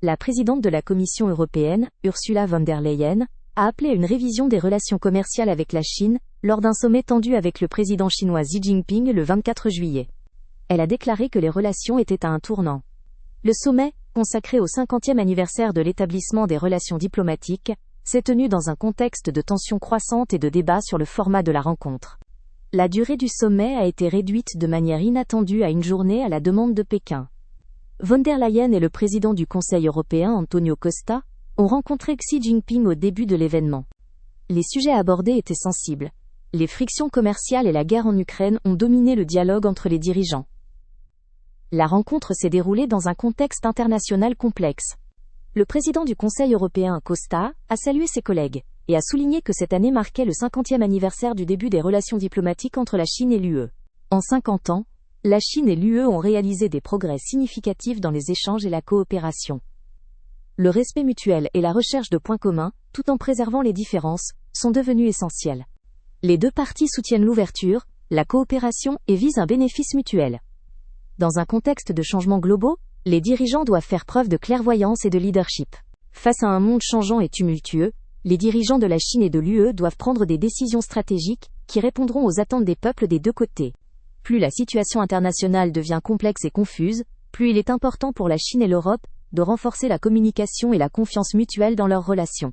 La présidente de la Commission européenne, Ursula von der Leyen, a appelé à une révision des relations commerciales avec la Chine, lors d'un sommet tendu avec le président chinois Xi Jinping le 24 juillet. Elle a déclaré que les relations étaient à un tournant. Le sommet, consacré au 50e anniversaire de l'établissement des relations diplomatiques, s'est tenu dans un contexte de tensions croissantes et de débats sur le format de la rencontre. La durée du sommet a été réduite de manière inattendue à une journée à la demande de Pékin. Von der Leyen et le président du Conseil européen Antonio Costa ont rencontré Xi Jinping au début de l'événement. Les sujets abordés étaient sensibles. Les frictions commerciales et la guerre en Ukraine ont dominé le dialogue entre les dirigeants. La rencontre s'est déroulée dans un contexte international complexe. Le président du Conseil européen Costa a salué ses collègues et a souligné que cette année marquait le 50e anniversaire du début des relations diplomatiques entre la Chine et l'UE. En 50 ans, la Chine et l'UE ont réalisé des progrès significatifs dans les échanges et la coopération. Le respect mutuel et la recherche de points communs, tout en préservant les différences, sont devenus essentiels. Les deux parties soutiennent l'ouverture, la coopération et visent un bénéfice mutuel. Dans un contexte de changements globaux, les dirigeants doivent faire preuve de clairvoyance et de leadership. Face à un monde changeant et tumultueux, les dirigeants de la Chine et de l'UE doivent prendre des décisions stratégiques qui répondront aux attentes des peuples des deux côtés. Plus la situation internationale devient complexe et confuse, plus il est important pour la Chine et l'Europe de renforcer la communication et la confiance mutuelle dans leurs relations.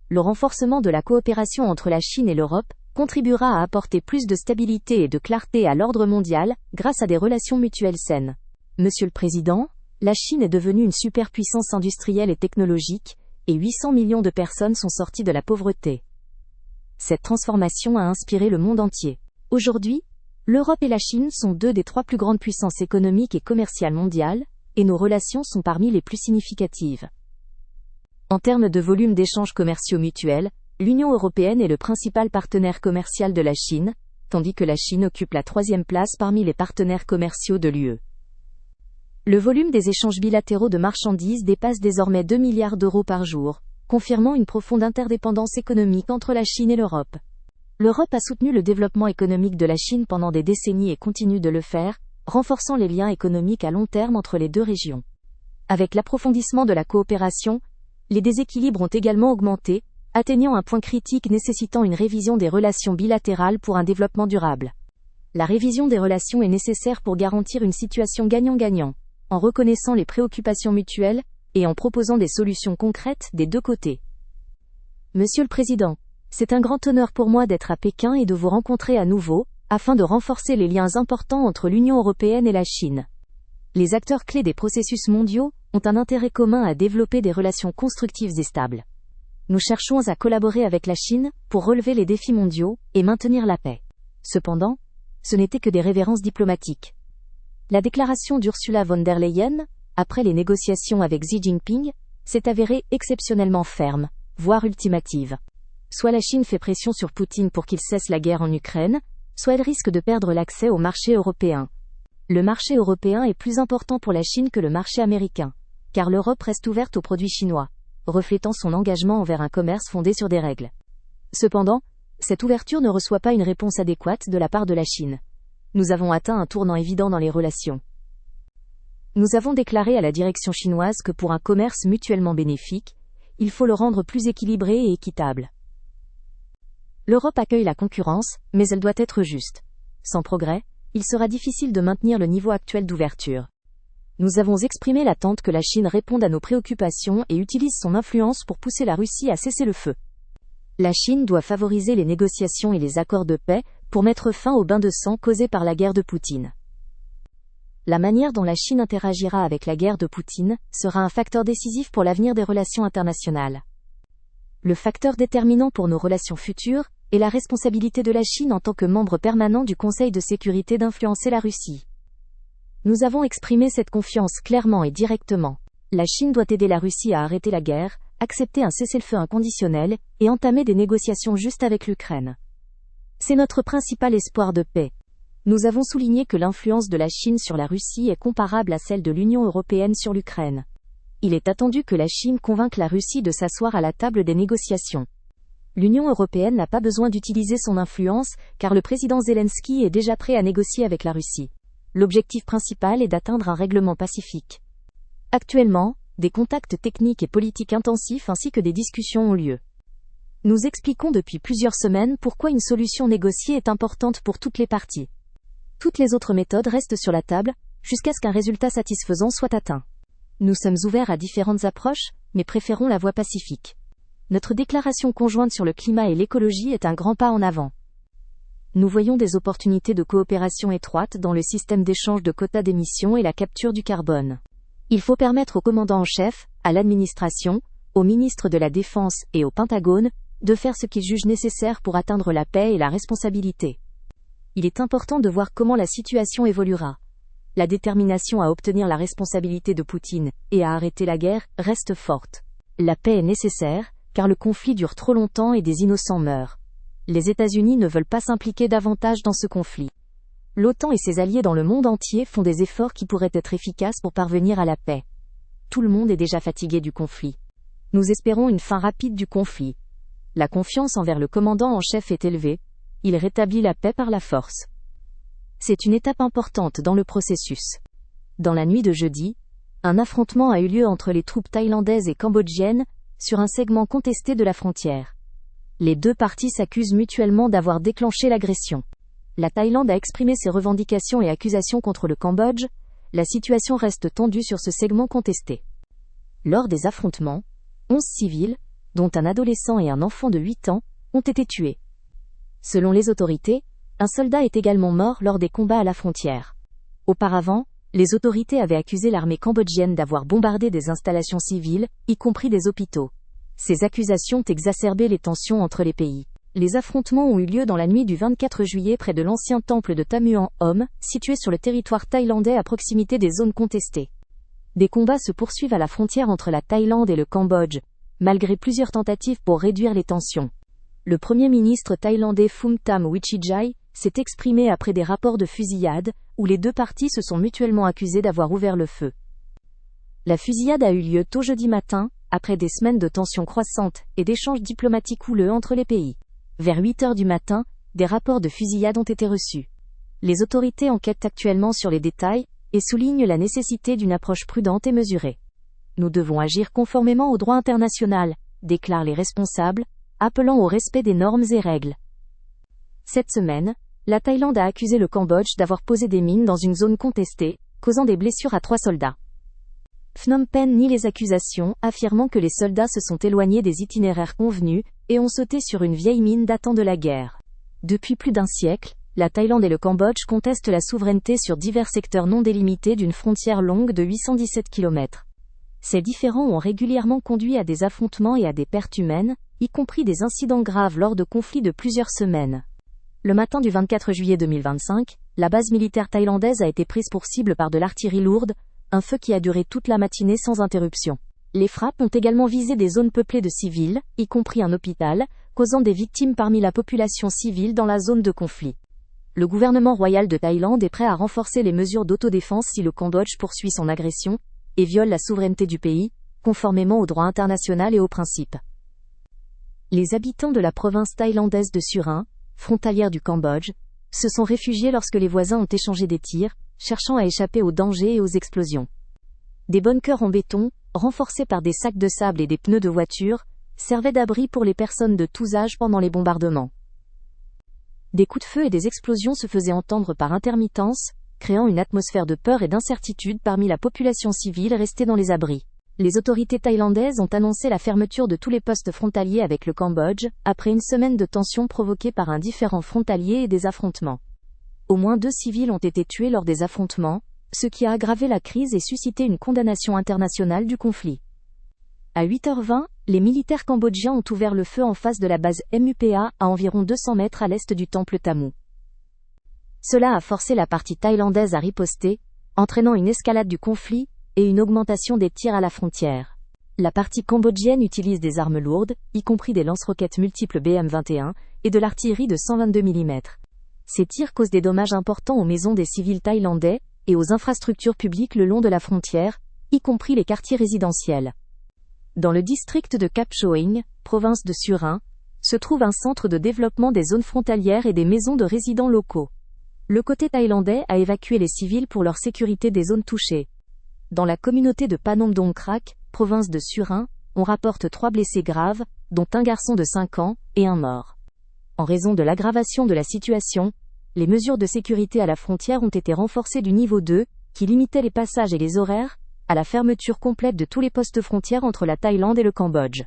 Le renforcement de la coopération entre la Chine et l'Europe contribuera à apporter plus de stabilité et de clarté à l'ordre mondial grâce à des relations mutuelles saines. Monsieur le Président, la Chine est devenue une superpuissance industrielle et technologique, et 800 millions de personnes sont sorties de la pauvreté. Cette transformation a inspiré le monde entier. Aujourd'hui, l'Europe et la Chine sont deux des trois plus grandes puissances économiques et commerciales mondiales, et nos relations sont parmi les plus significatives. En termes de volume d'échanges commerciaux mutuels, l'Union européenne est le principal partenaire commercial de la Chine, tandis que la Chine occupe la 3e place parmi les partenaires commerciaux de l'UE. Le volume des échanges bilatéraux de marchandises dépasse désormais 2 milliards d'euros par jour, confirmant une profonde interdépendance économique entre la Chine et l'Europe. L'Europe a soutenu le développement économique de la Chine pendant des décennies et continue de le faire, renforçant les liens économiques à long terme entre les deux régions. Avec l'approfondissement de la coopération, les déséquilibres ont également augmenté, atteignant un point critique nécessitant une révision des relations bilatérales pour un développement durable. La révision des relations est nécessaire pour garantir une situation gagnant-gagnant, en reconnaissant les préoccupations mutuelles et en proposant des solutions concrètes des deux côtés. Monsieur le Président, c'est un grand honneur pour moi d'être à Pékin et de vous rencontrer à nouveau, afin de renforcer les liens importants entre l'Union européenne et la Chine. Les acteurs clés des processus mondiaux ont un intérêt commun à développer des relations constructives et stables. Nous cherchons à collaborer avec la Chine pour relever les défis mondiaux et maintenir la paix. Cependant, ce n'était que des révérences diplomatiques. La déclaration d'Ursula von der Leyen, après les négociations avec Xi Jinping, s'est avérée exceptionnellement ferme, voire ultimative. Soit la Chine fait pression sur Poutine pour qu'il cesse la guerre en Ukraine, soit elle risque de perdre l'accès au marché européen. Le marché européen est plus important pour la Chine que le marché américain, car l'Europe reste ouverte aux produits chinois, reflétant son engagement envers un commerce fondé sur des règles. Cependant, cette ouverture ne reçoit pas une réponse adéquate de la part de la Chine. Nous avons atteint un tournant évident dans les relations. Nous avons déclaré à la direction chinoise que pour un commerce mutuellement bénéfique, il faut le rendre plus équilibré et équitable. L'Europe accueille la concurrence, mais elle doit être juste. Sans progrès, il sera difficile de maintenir le niveau actuel d'ouverture. Nous avons exprimé l'attente que la Chine réponde à nos préoccupations et utilise son influence pour pousser la Russie à cesser le feu. La Chine doit favoriser les négociations et les accords de paix pour mettre fin au bain de sang causé par la guerre de Poutine. La manière dont la Chine interagira avec la guerre de Poutine sera un facteur décisif pour l'avenir des relations internationales. Le facteur déterminant pour nos relations futures est la responsabilité de la Chine en tant que membre permanent du Conseil de sécurité d'influencer la Russie. Nous avons exprimé cette confiance clairement et directement. La Chine doit aider la Russie à arrêter la guerre, accepter un cessez-le-feu inconditionnel et entamer des négociations justes avec l'Ukraine. C'est notre principal espoir de paix. Nous avons souligné que l'influence de la Chine sur la Russie est comparable à celle de l'Union européenne sur l'Ukraine. Il est attendu que la Chine convainque la Russie de s'asseoir à la table des négociations. L'Union européenne n'a pas besoin d'utiliser son influence, car le président Zelensky est déjà prêt à négocier avec la Russie. L'objectif principal est d'atteindre un règlement pacifique. Actuellement, Des contacts techniques et politiques intensifs ainsi que des discussions ont lieu. Nous expliquons depuis plusieurs semaines pourquoi une solution négociée est importante pour toutes les parties. Toutes les autres méthodes restent sur la table, jusqu'à ce qu'un résultat satisfaisant soit atteint. Nous sommes ouverts à différentes approches, mais préférons la voie pacifique. Notre déclaration conjointe sur le climat et l'écologie est un grand pas en avant. Nous voyons des opportunités de coopération étroite dans le système d'échange de quotas d'émissions et la capture du carbone. Il faut permettre au commandant en chef, à l'administration, au ministre de la Défense et au Pentagone, de faire ce qu'ils jugent nécessaire pour atteindre la paix et la responsabilité. Il est important de voir comment la situation évoluera. La détermination à obtenir la responsabilité de Poutine et à arrêter la guerre reste forte. La paix est nécessaire, car le conflit dure trop longtemps et des innocents meurent. Les États-Unis ne veulent pas s'impliquer davantage dans ce conflit. L'OTAN et ses alliés dans le monde entier font des efforts qui pourraient être efficaces pour parvenir à la paix. Tout le monde est déjà fatigué du conflit. Nous espérons une fin rapide du conflit. La confiance envers le commandant en chef est élevée. Il rétablit la paix par la force. C'est une étape importante dans le processus. Dans la nuit de jeudi, un affrontement a eu lieu entre les troupes thaïlandaises et cambodgiennes, sur un segment contesté de la frontière. Les deux parties s'accusent mutuellement d'avoir déclenché l'agression. La Thaïlande a exprimé ses revendications et accusations contre le Cambodge. La situation reste tendue sur ce segment contesté. Lors des affrontements, 11 civils, dont un adolescent et un enfant de 8 ans, ont été tués. Selon les autorités, un soldat est également mort lors des combats à la frontière. Auparavant, les autorités avaient accusé l'armée cambodgienne d'avoir bombardé des installations civiles, y compris des hôpitaux. Ces accusations ont exacerbé les tensions entre les pays. Les affrontements ont eu lieu dans la nuit du 24 juillet près de l'ancien temple de Tamuang Om, situé sur le territoire thaïlandais à proximité des zones contestées. Des combats se poursuivent à la frontière entre la Thaïlande et le Cambodge, malgré plusieurs tentatives pour réduire les tensions. Le Premier ministre thaïlandais Phumtham Wechayachai s'est exprimé après des rapports de fusillade, où les deux parties se sont mutuellement accusées d'avoir ouvert le feu. La fusillade a eu lieu tôt jeudi matin, après des semaines de tensions croissantes et d'échanges diplomatiques houleux entre les pays. Vers 8 heures du matin, des rapports de fusillade ont été reçus. Les autorités enquêtent actuellement sur les détails et soulignent la nécessité d'une approche prudente et mesurée. Nous devons agir conformément au droit international, déclarent les responsables, appelant au respect des normes et règles. Cette semaine, la Thaïlande a accusé le Cambodge d'avoir posé des mines dans une zone contestée, causant des blessures à 3 soldats. Phnom Penh nie les accusations, affirmant que les soldats se sont éloignés des itinéraires convenus et ont sauté sur une vieille mine datant de la guerre. Depuis plus d'un siècle, la Thaïlande et le Cambodge contestent la souveraineté sur divers secteurs non délimités d'une frontière longue de 817 km. Ces différends ont régulièrement conduit à des affrontements et à des pertes humaines, y compris des incidents graves lors de conflits de plusieurs semaines. Le matin du 24 juillet 2025, la base militaire thaïlandaise a été prise pour cible par de l'artillerie lourde, un feu qui a duré toute la matinée sans interruption. Les frappes ont également visé des zones peuplées de civils, y compris un hôpital, causant des victimes parmi la population civile dans la zone de conflit. Le gouvernement royal de Thaïlande est prêt à renforcer les mesures d'autodéfense si le Cambodge poursuit son agression et viole la souveraineté du pays, conformément au droit international et aux principes. Les habitants de la province thaïlandaise de Surin, frontalière du Cambodge, se sont réfugiés lorsque les voisins ont échangé des tirs, cherchant à échapper aux dangers et aux explosions. Des bunkers en béton, renforcés par des sacs de sable et des pneus de voiture, servaient d'abri pour les personnes de tous âges pendant les bombardements. Des coups de feu et des explosions se faisaient entendre par intermittence, créant une atmosphère de peur et d'incertitude parmi la population civile restée dans les abris. Les autorités thaïlandaises ont annoncé la fermeture de tous les postes frontaliers avec le Cambodge, après une semaine de tensions provoquées par un différend frontalier et des affrontements. Au moins 2 civils ont été tués lors des affrontements, ce qui a aggravé la crise et suscité une condamnation internationale du conflit. À 8h20, les militaires cambodgiens ont ouvert le feu en face de la base MUPA à environ 200 mètres à l'est du temple Tamu. Cela a forcé la partie thaïlandaise à riposter, entraînant une escalade du conflit et une augmentation des tirs à la frontière. La partie cambodgienne utilise des armes lourdes, y compris des lance-roquettes multiples BM-21, et de l'artillerie de 122 mm. Ces tirs causent des dommages importants aux maisons des civils thaïlandais et aux infrastructures publiques le long de la frontière, y compris les quartiers résidentiels. Dans le district de Kap Choing, province de Surin, se trouve un centre de développement des zones frontalières et des maisons de résidents locaux. Le côté thaïlandais a évacué les civils pour leur sécurité des zones touchées. Dans la communauté de Panom Dong Krak, province de Surin, on rapporte 3 blessés graves, dont un garçon de 5 ans, et un mort. En raison de l'aggravation de la situation, les mesures de sécurité à la frontière ont été renforcées du niveau 2, qui limitait les passages et les horaires, à la fermeture complète de tous les postes frontières entre la Thaïlande et le Cambodge.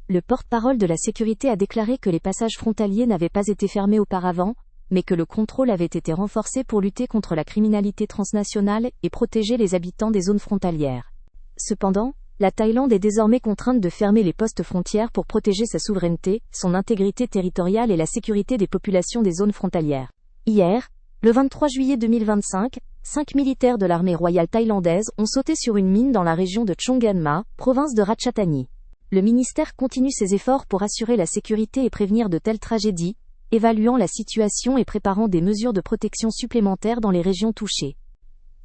Le porte-parole de la sécurité a déclaré que les passages frontaliers n'avaient pas été fermés auparavant, mais que le contrôle avait été renforcé pour lutter contre la criminalité transnationale et protéger les habitants des zones frontalières. Cependant, la Thaïlande est désormais contrainte de fermer les postes frontières pour protéger sa souveraineté, son intégrité territoriale et la sécurité des populations des zones frontalières. Hier, le 23 juillet 2025, 5 militaires de l'armée royale thaïlandaise ont sauté sur une mine dans la région de Chonganma, province de Ratchathani. Le ministère continue ses efforts pour assurer la sécurité et prévenir de telles tragédies, évaluant la situation et préparant des mesures de protection supplémentaires dans les régions touchées.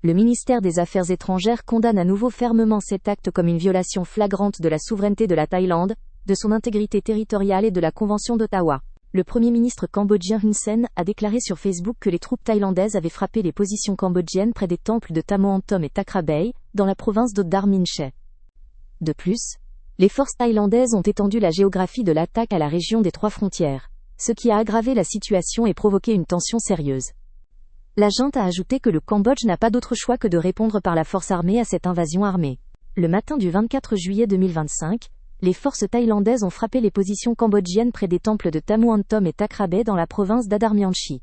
Le ministère des Affaires étrangères condamne à nouveau fermement cet acte comme une violation flagrante de la souveraineté de la Thaïlande, de son intégrité territoriale et de la Convention d'Ottawa. Le Premier ministre cambodgien Hun Sen a déclaré sur Facebook que les troupes thaïlandaises avaient frappé les positions cambodgiennes près des temples de Tamoantom et Takra Bay, dans la province d'Odar Minche. De plus, les forces thaïlandaises ont étendu la géographie de l'attaque à la région des 3 frontières, ce qui a aggravé la situation et provoqué une tension sérieuse. La junte a ajouté que le Cambodge n'a pas d'autre choix que de répondre par la force armée à cette invasion armée. Le matin du 24 juillet 2025, les forces thaïlandaises ont frappé les positions cambodgiennes près des temples de Tamoantom et Takra Bay dans la province d'Adarmianchi.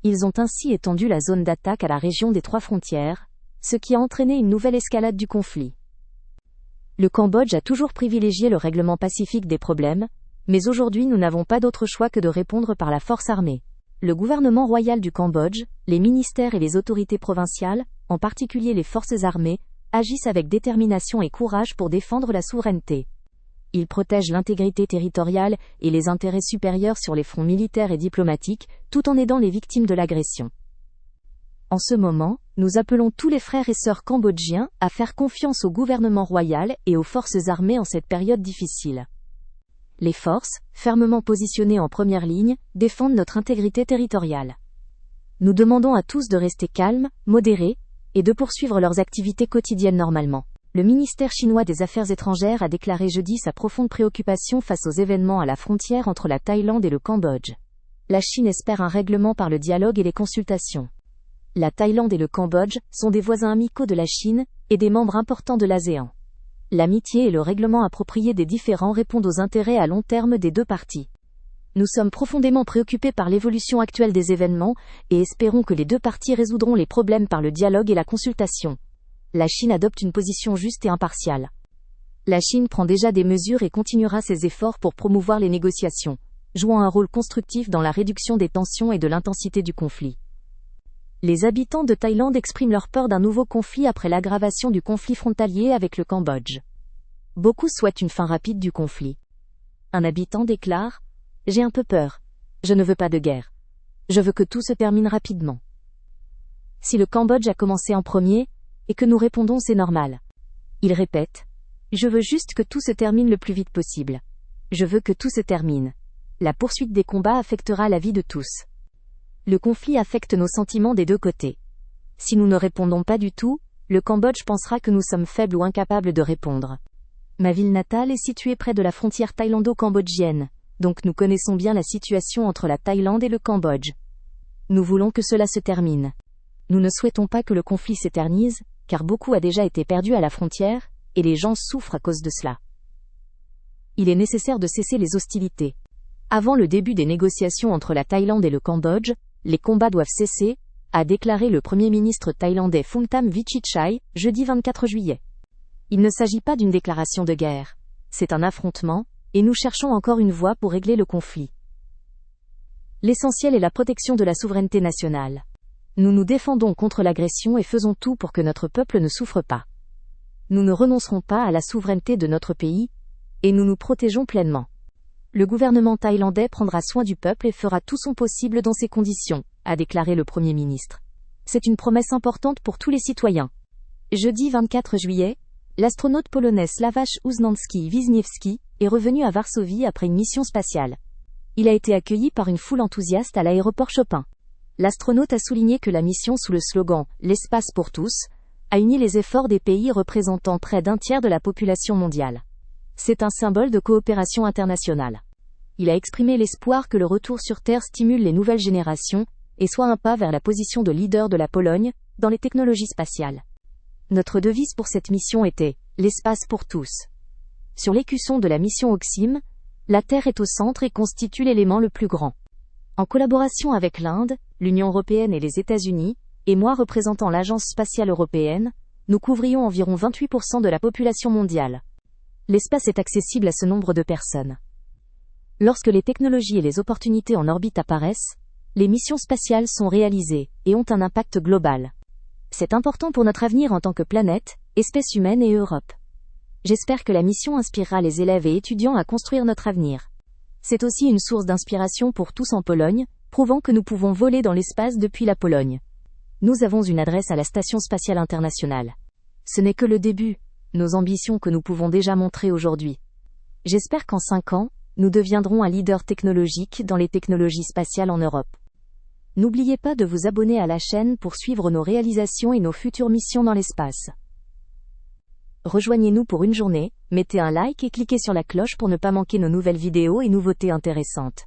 Ils ont ainsi étendu la zone d'attaque à la région des 3 frontières, ce qui a entraîné une nouvelle escalade du conflit. Le Cambodge a toujours privilégié le règlement pacifique des problèmes, mais aujourd'hui nous n'avons pas d'autre choix que de répondre par la force armée. Le gouvernement royal du Cambodge, les ministères et les autorités provinciales, en particulier les forces armées, agissent avec détermination et courage pour défendre la souveraineté. Ils protègent l'intégrité territoriale et les intérêts supérieurs sur les fronts militaires et diplomatiques, tout en aidant les victimes de l'agression. En ce moment, nous appelons tous les frères et sœurs cambodgiens à faire confiance au gouvernement royal et aux forces armées en cette période difficile. Les forces, fermement positionnées en première ligne, défendent notre intégrité territoriale. Nous demandons à tous de rester calmes, modérés, et de poursuivre leurs activités quotidiennes normalement. Le ministère chinois des Affaires étrangères a déclaré jeudi sa profonde préoccupation face aux événements à la frontière entre la Thaïlande et le Cambodge. La Chine espère un règlement par le dialogue et les consultations. La Thaïlande et le Cambodge sont des voisins amicaux de la Chine, et des membres importants de l'ASEAN. L'amitié et le règlement approprié des différends répondent aux intérêts à long terme des 2 parties. Nous sommes profondément préoccupés par l'évolution actuelle des événements, et espérons que les 2 parties résoudront les problèmes par le dialogue et la consultation. La Chine adopte une position juste et impartiale. La Chine prend déjà des mesures et continuera ses efforts pour promouvoir les négociations, jouant un rôle constructif dans la réduction des tensions et de l'intensité du conflit. Les habitants de Thaïlande expriment leur peur d'un nouveau conflit après l'aggravation du conflit frontalier avec le Cambodge. Beaucoup souhaitent une fin rapide du conflit. Un habitant déclare : « J'ai un peu peur. Je ne veux pas de guerre. Je veux que tout se termine rapidement. Si le Cambodge a commencé en premier, et que nous répondons c'est normal. » Il répète : « Je veux juste que tout se termine le plus vite possible. Je veux que tout se termine. La poursuite des combats affectera la vie de tous. » Le conflit affecte nos sentiments des 2 côtés. Si nous ne répondons pas du tout, le Cambodge pensera que nous sommes faibles ou incapables de répondre. Ma ville natale est située près de la frontière thaïlando-cambodgienne, donc nous connaissons bien la situation entre la Thaïlande et le Cambodge. Nous voulons que cela se termine. Nous ne souhaitons pas que le conflit s'éternise, car beaucoup a déjà été perdu à la frontière, et les gens souffrent à cause de cela. Il est nécessaire de cesser les hostilités. Avant le début des négociations entre la Thaïlande et le Cambodge, les combats doivent cesser, a déclaré le Premier ministre thaïlandais Phumtham Vichitchai, jeudi 24 juillet. Il ne s'agit pas d'une déclaration de guerre. C'est un affrontement, et nous cherchons encore une voie pour régler le conflit. L'essentiel est la protection de la souveraineté nationale. Nous nous défendons contre l'agression et faisons tout pour que notre peuple ne souffre pas. Nous ne renoncerons pas à la souveraineté de notre pays, et nous nous protégeons pleinement. Le gouvernement thaïlandais prendra soin du peuple et fera tout son possible dans ces conditions, a déclaré le Premier ministre. C'est une promesse importante pour tous les citoyens. Jeudi 24 juillet, l'astronaute polonais Sławasz Uznanski-Wisniewski est revenu à Varsovie après une mission spatiale. Il a été accueilli par une foule enthousiaste à l'aéroport Chopin. L'astronaute a souligné que la mission sous le slogan « L'espace pour tous » a uni les efforts des pays représentant près d'un tiers de la population mondiale. C'est un symbole de coopération internationale. Il a exprimé l'espoir que le retour sur Terre stimule les nouvelles générations et soit un pas vers la position de leader de la Pologne dans les technologies spatiales. Notre devise pour cette mission était « L'espace pour tous ». Sur l'écusson de la mission OXIM, la Terre est au centre et constitue l'élément le plus grand. En collaboration avec l'Inde, l'Union européenne et les États-Unis, et moi représentant l'Agence spatiale européenne, nous couvrions environ 28% de la population mondiale. L'espace est accessible à ce nombre de personnes. Lorsque les technologies et les opportunités en orbite apparaissent, les missions spatiales sont réalisées et ont un impact global. C'est important pour notre avenir en tant que planète, espèce humaine et Europe. J'espère que la mission inspirera les élèves et étudiants à construire notre avenir. C'est aussi une source d'inspiration pour tous en Pologne, prouvant que nous pouvons voler dans l'espace depuis la Pologne. Nous avons une adresse à la Station spatiale internationale. Ce n'est que le début, nos ambitions que nous pouvons déjà montrer aujourd'hui. J'espère qu'en 5 ans, nous deviendrons un leader technologique dans les technologies spatiales en Europe. N'oubliez pas de vous abonner à la chaîne pour suivre nos réalisations et nos futures missions dans l'espace. Rejoignez-nous pour une journée, mettez un like et cliquez sur la cloche pour ne pas manquer nos nouvelles vidéos et nouveautés intéressantes.